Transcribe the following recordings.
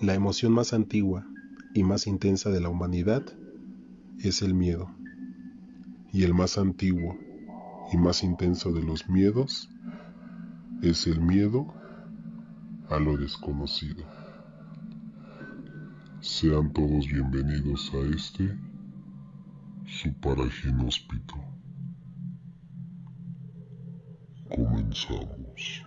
La emoción más antigua y más intensa de la humanidad es el miedo. Y el más antiguo y más intenso de los miedos es el miedo a lo desconocido. Sean todos bienvenidos a su paraginóspito. Comenzamos.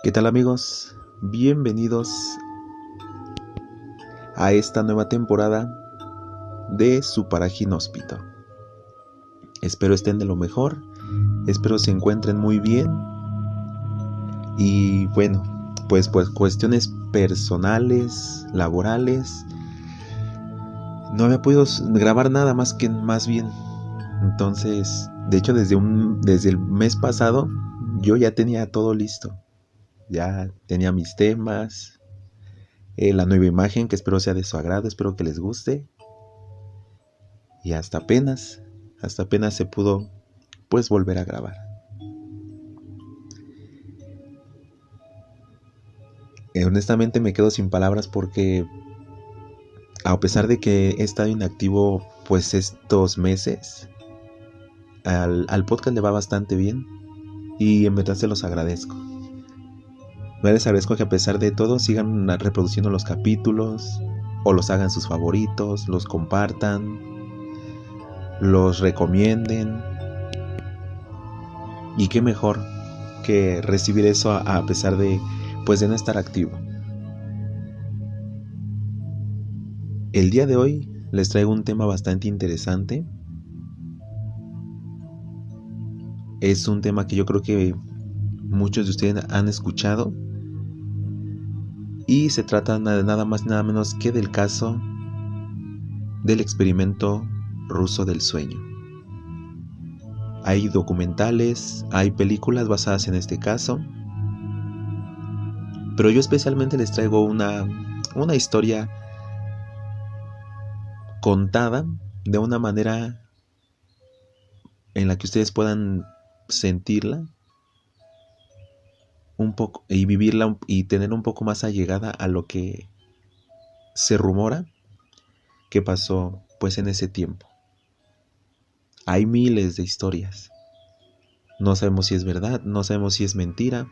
¿Qué tal, amigos? Bienvenidos a esta nueva temporada de su paraginóspito. Espero estén de lo mejor, espero se encuentren muy bien. Y bueno, pues cuestiones personales, laborales, no había podido grabar nada más bien. Entonces, de hecho desde el mes pasado yo ya tenía todo listo. Ya tenía mis temas, la nueva imagen que espero sea de su agrado, espero que les guste. Y hasta apenas se pudo pues volver a grabar. Honestamente me quedo sin palabras porque a pesar de que he estado inactivo pues estos meses, al podcast le va bastante bien y en verdad se los agradezco. Les agradezco que a pesar de todo sigan reproduciendo los capítulos o los hagan sus favoritos, los compartan, los recomienden. Y qué mejor que recibir eso a pesar de pues de no estar activo. El día de hoy les traigo un tema bastante interesante. Es un tema que yo creo que muchos de ustedes han escuchado. Y se trata nada más nada menos que del caso del experimento ruso del sueño. Hay documentales, hay películas basadas en este caso, pero yo especialmente les traigo una historia contada de una manera en la que ustedes puedan sentirla un poco y vivirla y tener un poco más allegada a lo que se rumora que pasó pues en ese tiempo. Hay miles de historias. No sabemos si es verdad, no sabemos si es mentira,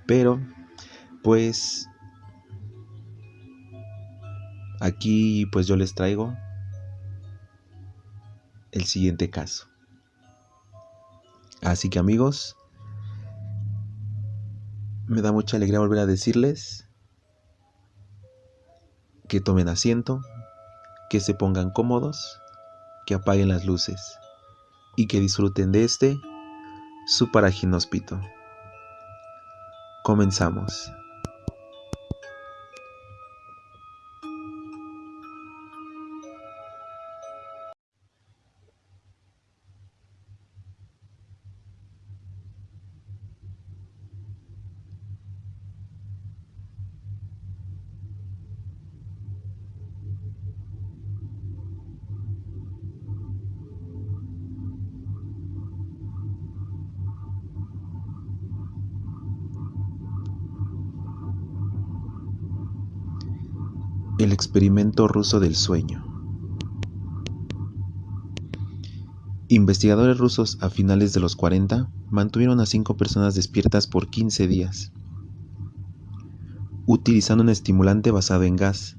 pero pues aquí pues yo les traigo el siguiente caso. Así que, amigos, me da mucha alegría volver a decirles que tomen asiento, que se pongan cómodos, que apaguen las luces y que disfruten de su paraginóspito. Comenzamos. El experimento ruso del sueño. Investigadores rusos a finales de los 40 mantuvieron a 5 personas despiertas por 15 días, utilizando un estimulante basado en gas.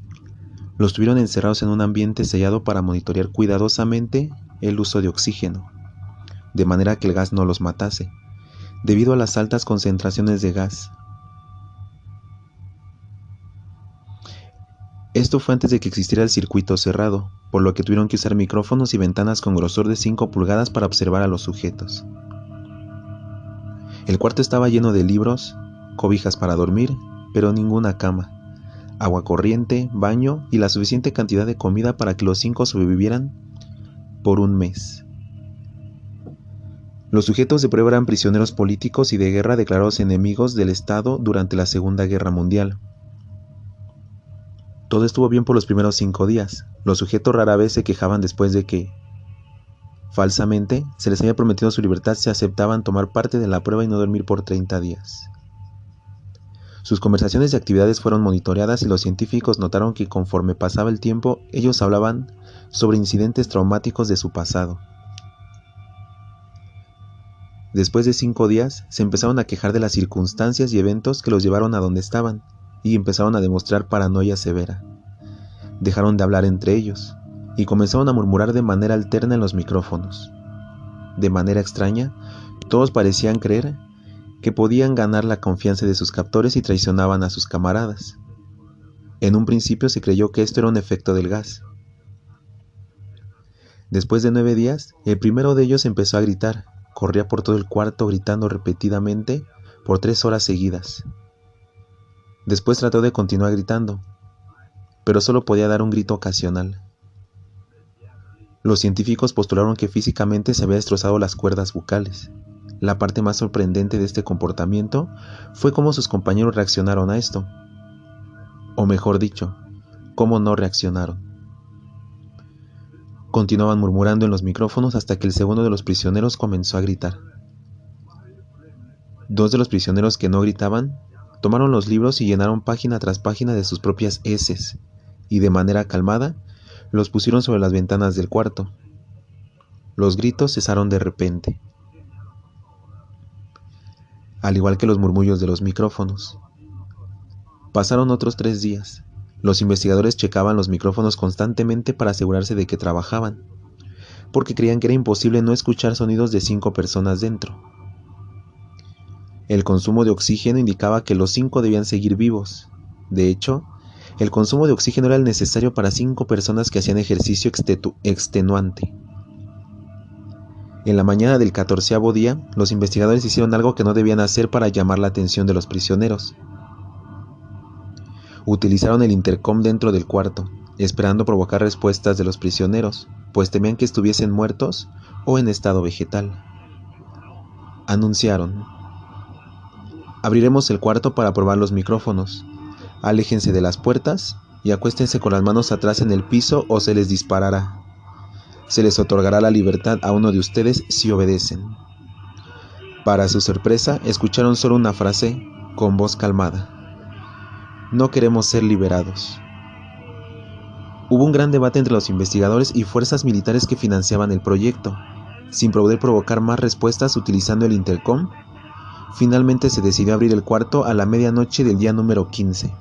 Los tuvieron encerrados en un ambiente sellado para monitorear cuidadosamente el uso de oxígeno, de manera que el gas no los matase, debido a las altas concentraciones de gas. Esto fue antes de que existiera el circuito cerrado, por lo que tuvieron que usar micrófonos y ventanas con grosor de 5 pulgadas para observar a los sujetos. El cuarto estaba lleno de libros, cobijas para dormir, pero ninguna cama, agua corriente, baño y la suficiente cantidad de comida para que los 5 sobrevivieran por un mes. Los sujetos de prueba eran prisioneros políticos y de guerra declarados enemigos del Estado durante la Segunda Guerra Mundial. Todo estuvo bien por los primeros 5 días. Los sujetos rara vez se quejaban después de que, falsamente, se les había prometido su libertad si aceptaban tomar parte de la prueba y no dormir por 30 días. Sus conversaciones y actividades fueron monitoreadas y los científicos notaron que conforme pasaba el tiempo, ellos hablaban sobre incidentes traumáticos de su pasado. Después de 5 días, se empezaron a quejar de las circunstancias y eventos que los llevaron a donde estaban, y empezaron a demostrar paranoia severa. Dejaron de hablar entre ellos, y comenzaron a murmurar de manera alterna en los micrófonos. De manera extraña, todos parecían creer que podían ganar la confianza de sus captores y traicionaban a sus camaradas. En un principio se creyó que esto era un efecto del gas. Después de 9 días, el primero de ellos empezó a gritar. Corría por todo el cuarto gritando repetidamente por 3 horas seguidas. Después trató de continuar gritando, pero solo podía dar un grito ocasional. Los científicos postularon que físicamente se había destrozado las cuerdas bucales. La parte más sorprendente de este comportamiento fue cómo sus compañeros reaccionaron a esto. O mejor dicho, cómo no reaccionaron. Continuaban murmurando en los micrófonos hasta que el segundo de los prisioneros comenzó a gritar. 2 de los prisioneros que no gritaban tomaron los libros y llenaron página tras página de sus propias heces, y de manera calmada los pusieron sobre las ventanas del cuarto. Los gritos cesaron de repente, al igual que los murmullos de los micrófonos. Pasaron otros 3 días. Los investigadores checaban los micrófonos constantemente para asegurarse de que trabajaban, porque creían que era imposible no escuchar sonidos de 5 personas dentro. El consumo de oxígeno indicaba que los 5 debían seguir vivos. De hecho, el consumo de oxígeno era el necesario para 5 personas que hacían ejercicio extenuante. En la mañana del 14º día, los investigadores hicieron algo que no debían hacer para llamar la atención de los prisioneros. Utilizaron el intercom dentro del cuarto, esperando provocar respuestas de los prisioneros, pues temían que estuviesen muertos o en estado vegetal. Anunciaron: abriremos el cuarto para probar los micrófonos. Aléjense de las puertas y acuéstense con las manos atrás en el piso o se les disparará. Se les otorgará la libertad a uno de ustedes si obedecen. Para su sorpresa, escucharon solo una frase con voz calmada: no queremos ser liberados. Hubo un gran debate entre los investigadores y fuerzas militares que financiaban el proyecto. Sin poder provocar más respuestas utilizando el intercom, finalmente se decidió abrir el cuarto a la medianoche del día número 15.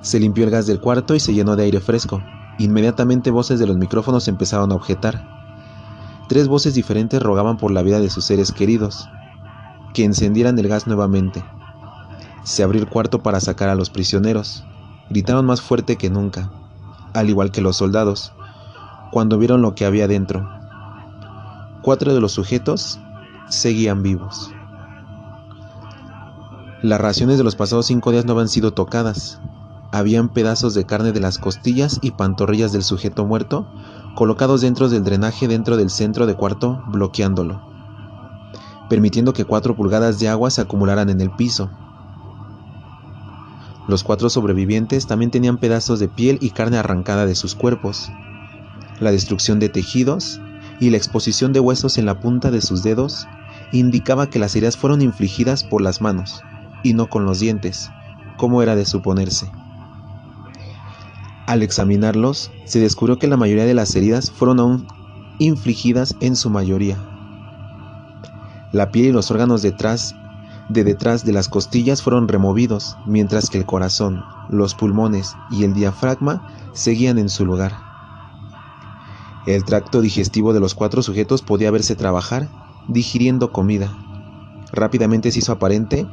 Se limpió el gas del cuarto y se llenó de aire fresco. Inmediatamente voces de los micrófonos empezaron a objetar. 3 voces diferentes rogaban por la vida de sus seres queridos, que encendieran el gas nuevamente. Se abrió el cuarto para sacar a los prisioneros. Gritaron más fuerte que nunca, al igual que los soldados, cuando vieron lo que había dentro. 4 de los sujetos seguían vivos. Las raciones de los pasados 5 días no habían sido tocadas. Habían pedazos de carne de las costillas y pantorrillas del sujeto muerto colocados dentro del drenaje dentro del centro de cuarto, bloqueándolo, permitiendo que 4 pulgadas de agua se acumularan en el piso. Los 4 sobrevivientes también tenían pedazos de piel y carne arrancada de sus cuerpos. La destrucción de tejidos y la exposición de huesos en la punta de sus dedos indicaba que las heridas fueron infligidas por las manos y no con los dientes, como era de suponerse. Al examinarlos, se descubrió que la mayoría de las heridas fueron aún infligidas en su mayoría. La piel y los órganos detrás de las costillas fueron removidos, mientras que el corazón, los pulmones y el diafragma seguían en su lugar. El tracto digestivo de los 4 sujetos podía verse trabajar, digiriendo comida. Rápidamente se hizo aparente,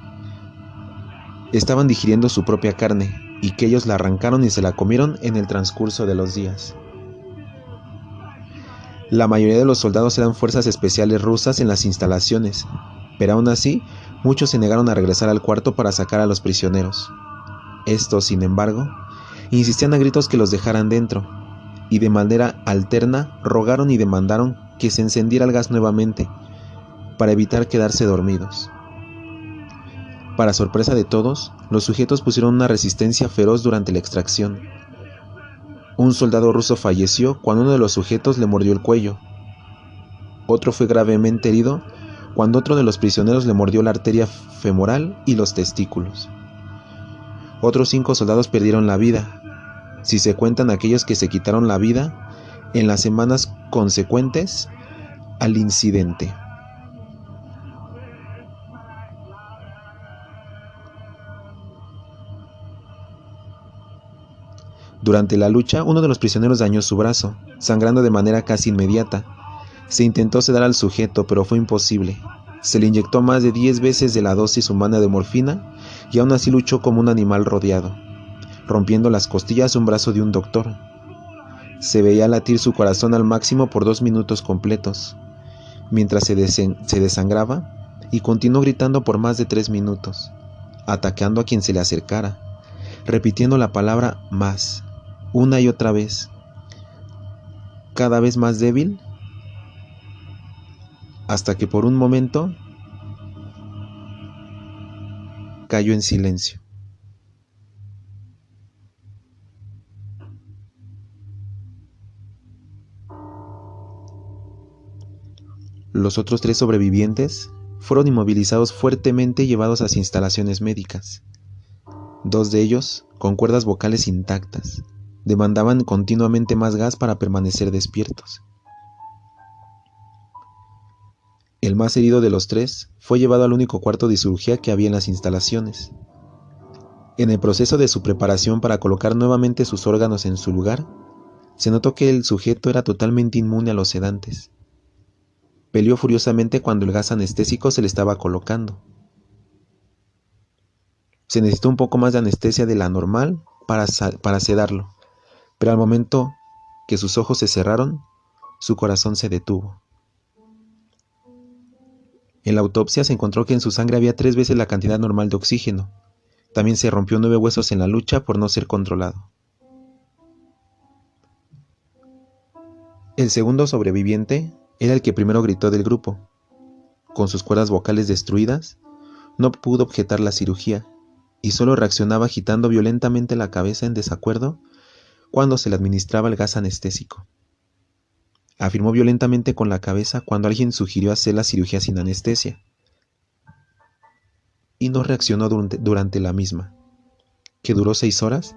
estaban digiriendo su propia carne, y que ellos la arrancaron y se la comieron en el transcurso de los días. La mayoría de los soldados eran fuerzas especiales rusas en las instalaciones, pero aún así, muchos se negaron a regresar al cuarto para sacar a los prisioneros. Estos, sin embargo, insistían a gritos que los dejaran dentro, y de manera alterna rogaron y demandaron que se encendiera el gas nuevamente, para evitar quedarse dormidos. Para sorpresa de todos, los sujetos pusieron una resistencia feroz durante la extracción. Un soldado ruso falleció cuando uno de los sujetos le mordió el cuello. Otro fue gravemente herido cuando otro de los prisioneros le mordió la arteria femoral y los testículos. Otros 5 soldados perdieron la vida, si se cuentan aquellos que se quitaron la vida en las semanas consecuentes al incidente. Durante la lucha, uno de los prisioneros dañó su brazo, sangrando de manera casi inmediata. Se intentó sedar al sujeto, pero fue imposible. Se le inyectó más de 10 veces de la dosis humana de morfina y aún así luchó como un animal rodeado, rompiendo las costillas un brazo de un doctor. Se veía latir su corazón al máximo por 2 minutos completos, mientras se desangraba, y continuó gritando por más de 3 minutos, atacando a quien se le acercara, repitiendo la palabra más, una y otra vez, cada vez más débil, hasta que por un momento cayó en silencio. Los otros 3 sobrevivientes fueron inmovilizados fuertemente y llevados a las instalaciones médicas. 2 de ellos, con cuerdas vocales intactas, demandaban continuamente más gas para permanecer despiertos. El más herido de los 3 fue llevado al único cuarto de cirugía que había en las instalaciones. En el proceso de su preparación para colocar nuevamente sus órganos en su lugar, se notó que el sujeto era totalmente inmune a los sedantes. Peleó furiosamente cuando el gas anestésico se le estaba colocando. Se necesitó un poco más de anestesia de la normal para sedarlo, pero al momento que sus ojos se cerraron, su corazón se detuvo. En la autopsia se encontró que en su sangre había 3 veces la cantidad normal de oxígeno. También se rompió 9 huesos en la lucha por no ser controlado. El segundo sobreviviente era el que primero gritó del grupo. Con sus cuerdas vocales destruidas, no pudo objetar la cirugía y solo reaccionaba agitando violentamente la cabeza en desacuerdo cuando se le administraba el gas anestésico. Afirmó violentamente con la cabeza cuando alguien sugirió hacer la cirugía sin anestesia y no reaccionó durante la misma, que duró 6 horas,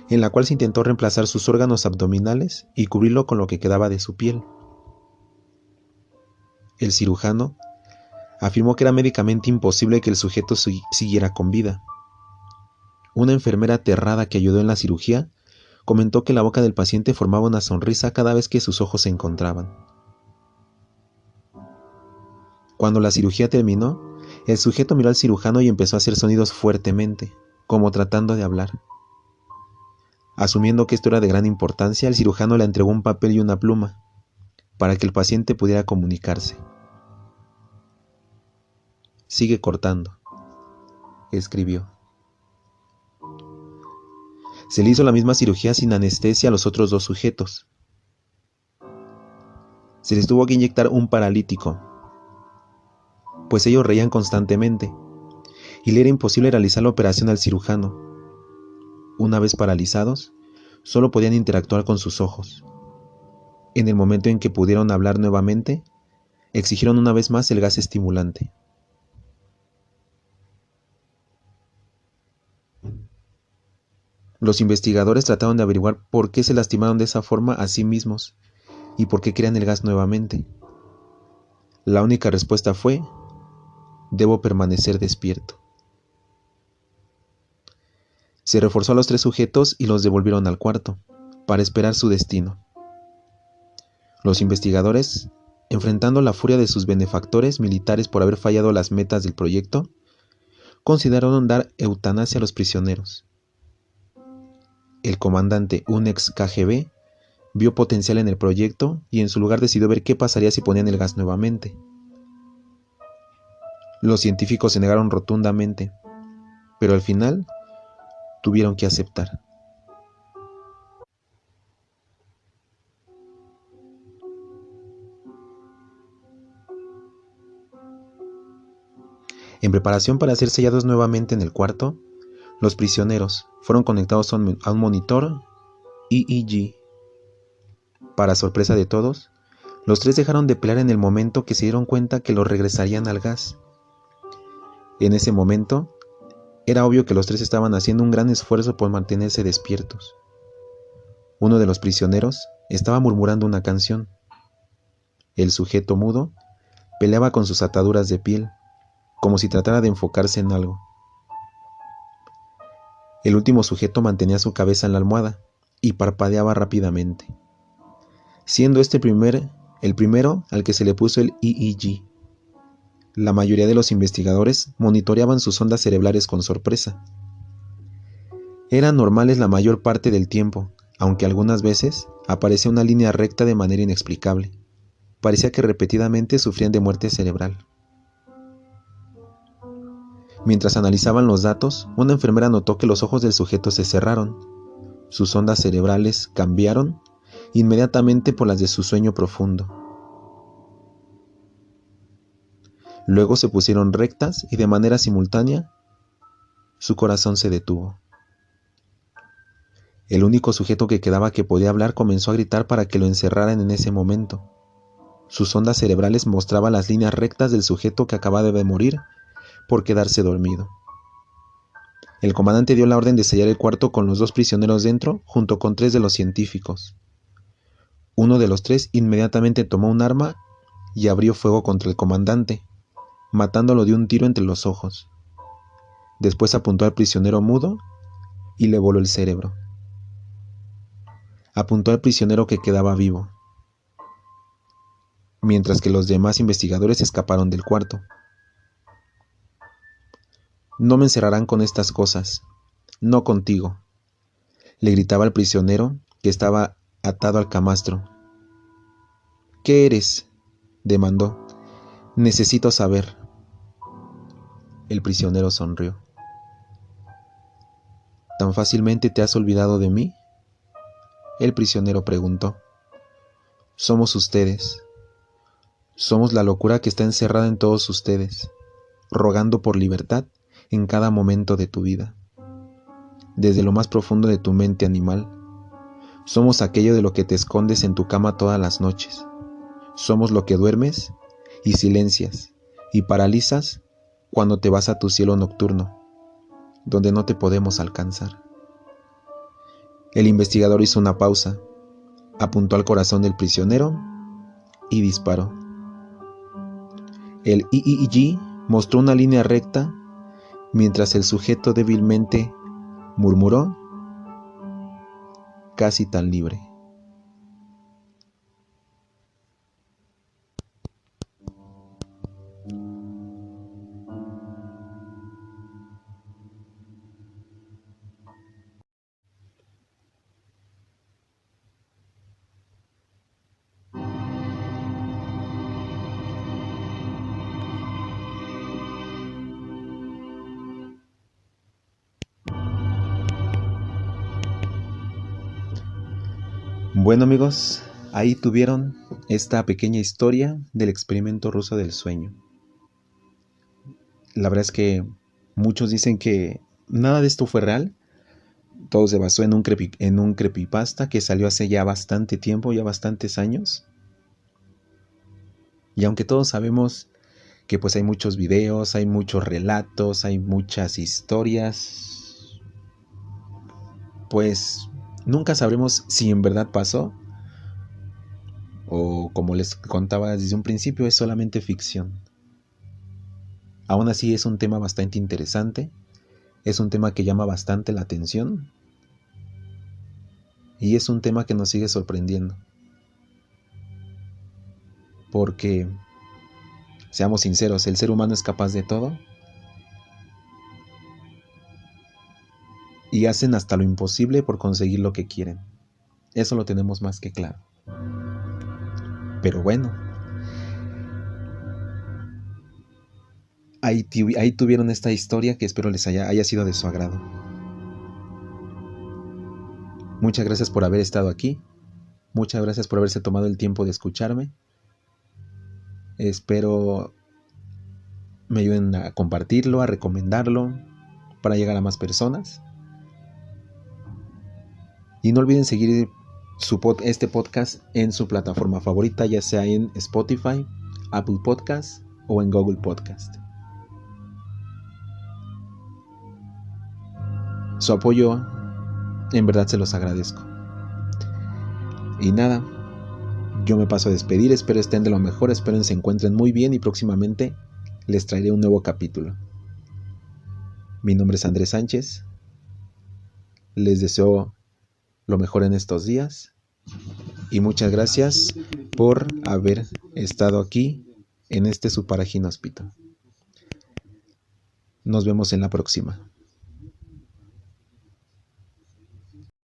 en la cual se intentó reemplazar sus órganos abdominales y cubrirlo con lo que quedaba de su piel. El cirujano afirmó que era médicamente imposible que el sujeto siguiera con vida. Una enfermera aterrada que ayudó en la cirugía comentó que la boca del paciente formaba una sonrisa cada vez que sus ojos se encontraban. Cuando la cirugía terminó, el sujeto miró al cirujano y empezó a hacer sonidos fuertemente, como tratando de hablar. Asumiendo que esto era de gran importancia, el cirujano le entregó un papel y una pluma, para que el paciente pudiera comunicarse. «Sigue cortando», escribió. Se le hizo la misma cirugía sin anestesia a los otros 2 sujetos. Se les tuvo que inyectar un paralítico, pues ellos reían constantemente, y le era imposible realizar la operación al cirujano. Una vez paralizados, solo podían interactuar con sus ojos. En el momento en que pudieron hablar nuevamente, exigieron una vez más el gas estimulante. Los investigadores trataron de averiguar por qué se lastimaron de esa forma a sí mismos y por qué querían el gas nuevamente. La única respuesta fue: debo permanecer despierto. Se reforzó a los 3 sujetos y los devolvieron al cuarto, para esperar su destino. Los investigadores, enfrentando la furia de sus benefactores militares por haber fallado las metas del proyecto, consideraron dar eutanasia a los prisioneros. El comandante, un ex KGB, vio potencial en el proyecto y en su lugar decidió ver qué pasaría si ponían el gas nuevamente. Los científicos se negaron rotundamente, pero al final tuvieron que aceptar. En preparación para ser sellados nuevamente en el cuarto, los prisioneros fueron conectados a un monitor EEG. Para sorpresa de todos, los tres dejaron de pelear en el momento que se dieron cuenta que los regresarían al gas. En ese momento, era obvio que los tres estaban haciendo un gran esfuerzo por mantenerse despiertos. Uno de los prisioneros estaba murmurando una canción. El sujeto mudo peleaba con sus ataduras de piel, como si tratara de enfocarse en algo. El último sujeto mantenía su cabeza en la almohada y parpadeaba rápidamente, siendo este el primero al que se le puso el EEG. La mayoría de los investigadores monitoreaban sus ondas cerebrales con sorpresa. Eran normales la mayor parte del tiempo, aunque algunas veces aparecía una línea recta de manera inexplicable. Parecía que repetidamente sufrían de muerte cerebral. Mientras analizaban los datos, una enfermera notó que los ojos del sujeto se cerraron. Sus ondas cerebrales cambiaron inmediatamente por las de su sueño profundo. Luego se pusieron rectas y de manera simultánea, su corazón se detuvo. El único sujeto que quedaba que podía hablar comenzó a gritar para que lo encerraran en ese momento. Sus ondas cerebrales mostraban las líneas rectas del sujeto que acababa de morir por quedarse dormido. El comandante dio la orden de sellar el cuarto con los 2 prisioneros dentro, junto con 3 de los científicos. Uno de los 3 inmediatamente tomó un arma y abrió fuego contra el comandante, matándolo de un tiro entre los ojos. Después apuntó al prisionero mudo y le voló el cerebro. Apuntó al prisionero que quedaba vivo, mientras que los demás investigadores escaparon del cuarto. No me encerrarán con estas cosas, no contigo, le gritaba al prisionero que estaba atado al camastro. ¿Qué eres?, demandó. Necesito saber. El prisionero sonrió. ¿Tan fácilmente te has olvidado de mí?, el prisionero preguntó. Somos ustedes. Somos la locura que está encerrada en todos ustedes, rogando por libertad en cada momento de tu vida. Desde lo más profundo de tu mente animal, somos aquello de lo que te escondes en tu cama todas las noches. Somos lo que duermes y silencias y paralizas cuando te vas a tu cielo nocturno, donde no te podemos alcanzar. El investigador hizo una pausa, apuntó al corazón del prisionero y disparó. El EEG mostró una línea recta mientras el sujeto débilmente murmuró, casi tan libre. Bueno amigos, ahí tuvieron esta pequeña historia del experimento ruso del sueño. La verdad es que muchos dicen que nada de esto fue real. Todo se basó en un creepypasta que salió hace ya bastante tiempo, ya bastantes años. Y aunque todos sabemos que pues hay muchos videos, hay muchos relatos, hay muchas historias, pues nunca sabremos si en verdad pasó o, como les contaba desde un principio, es solamente ficción. Aún así es un tema bastante interesante, es un tema que llama bastante la atención y es un tema que nos sigue sorprendiendo. Porque, seamos sinceros, el ser humano es capaz de todo y hacen hasta lo imposible por conseguir lo que quieren. Eso lo tenemos más que claro. Pero bueno, ahí tuvieron esta historia que espero les haya sido de su agrado. Muchas gracias por haber estado aquí. Muchas gracias por haberse tomado el tiempo de escucharme. Espero me ayuden a compartirlo, a recomendarlo para llegar a más personas. Y no olviden seguir este podcast en su plataforma favorita, ya sea en Spotify, Apple Podcast o en Google Podcast. Su apoyo, en verdad se los agradezco. Y nada, yo me paso a despedir, espero estén de lo mejor, espero se encuentren muy bien y próximamente les traeré un nuevo capítulo. Mi nombre es Andrés Sánchez, les deseo lo mejor en estos días y muchas gracias por haber estado aquí en este su paraje inhóspito. Nos vemos en la próxima.